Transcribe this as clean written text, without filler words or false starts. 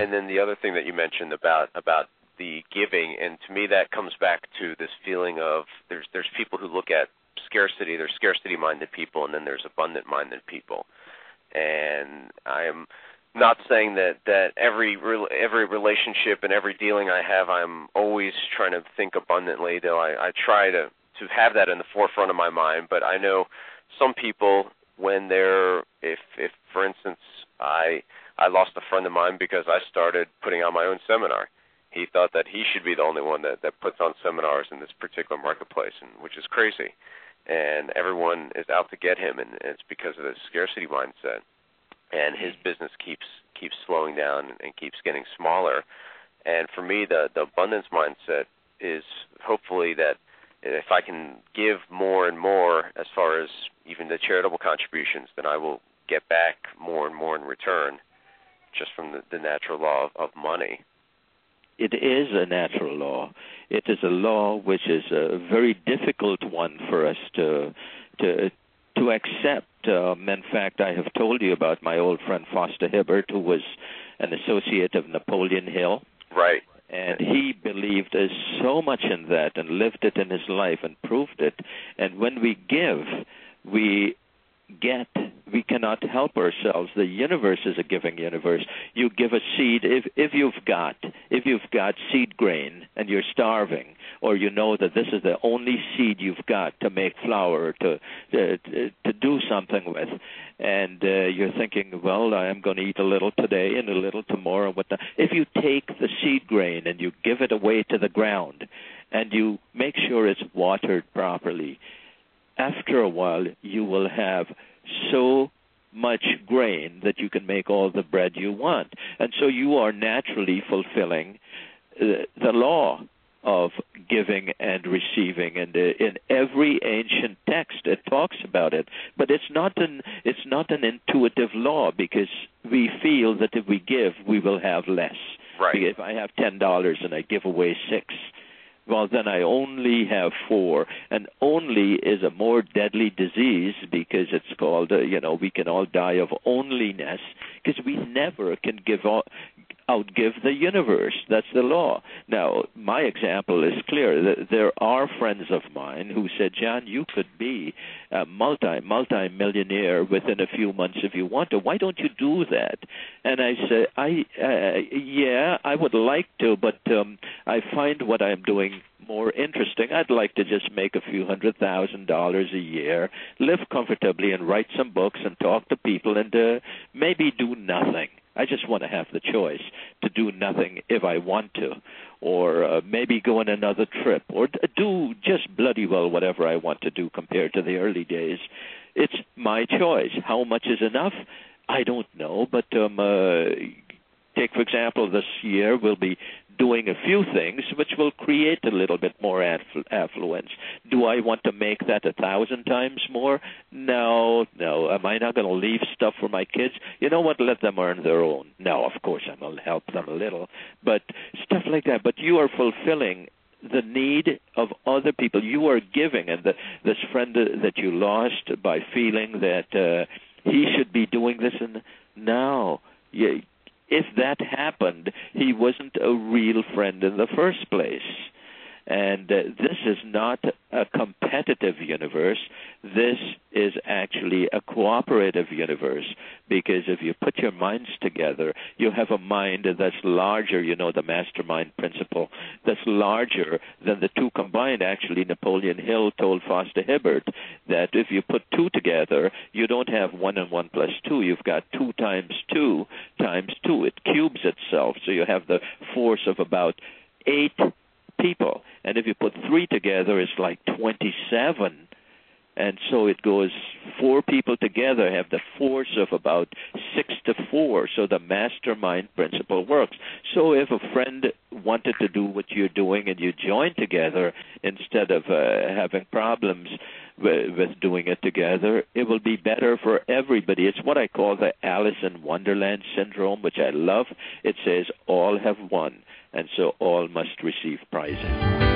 and then the other thing that you mentioned about the giving, and to me that comes back to this feeling of there's people who look at scarcity, there's scarcity-minded people, and then there's abundant-minded people. And I am not saying that every relationship and every dealing I have, I'm always trying to think abundantly, though I try to have that in the forefront of my mind. But I know some people, when they're, if for instance, I lost a friend of mine because I started putting on my own seminar. He thought that he should be the only one that puts on seminars in this particular marketplace, which is crazy. And everyone is out to get him, and it's because of the scarcity mindset. And his business keeps slowing down and keeps getting smaller. And for me, the abundance mindset is hopefully that if I can give more and more as far as even the charitable contributions, then I will get back more and more in return just from the natural law of money. It is a natural law. It is a law which is a very difficult one for us to accept. In fact, I have told you about my old friend Foster Hibbert, who was an associate of Napoleon Hill. Right. And he believed so much in that and lived it in his life and proved it. And when we give, we cannot help ourselves. The universe is a giving universe. You give a seed. If you've got seed grain and you're starving, or you know that this is the only seed you've got to make flour, to do something with, and you're thinking, well, I am going to eat a little today and a little tomorrow. If you take the seed grain and you give it away to the ground, and you make sure it's watered properly, after a while, you will have so much grain that you can make all the bread you want. And so you are naturally fulfilling the law of giving and receiving. And in every ancient text, it talks about it. But it's not an intuitive law, because we feel that if we give, we will have less. Right. If I have $10 and I give away $6, well, then I only have 4. And only is a more deadly disease, because it's called, we can all die of onlyness, because we never can outgive the universe. That's the law. Now, my example is clear. There are friends of mine who said, John, you could be a multi-millionaire within a few months if you want to. Why don't you do that? And I said, I would like to, but I find what I'm doing more interesting. I'd like to just make a few $100,000 a year, live comfortably, and write some books and talk to people, and maybe do nothing. I just want to have the choice to do nothing if I want to, or maybe go on another trip, or do just bloody well whatever I want to do compared to the early days. It's my choice. How much is enough? I don't know, but take, for example, this year we'll be doing a few things which will create a little bit more affluence. Do I want to make that 1,000 times more? No. Am I not going to leave stuff for my kids? You know what? Let them earn their own. No, of course I'm going to help them a little, but stuff like that. But you are fulfilling the need of other people. You are giving, and this friend that you lost by feeling that he should be doing this, and now if that happened, he wasn't a real friend in the first place. And this is not a competitive universe. This is actually a cooperative universe, because if you put your minds together, you have a mind that's larger, the mastermind principle, that's larger than the two combined. Actually, Napoleon Hill told Foster Hibbert that if you put 2 together, you don't have 1 and 1 plus 2. You've got 2 times 2 times 2. It cubes itself, so you have the force of about 8 people. And if you put 3 together, it's like 27. And so it goes, 4 people together have the force of about 6 to 4. So the mastermind principle works. So if a friend wanted to do what you're doing and you join together instead of having problems with doing it together, it will be better for everybody. It's what I call the Alice in Wonderland syndrome, which I love. It says all have won, and so all must receive prizes.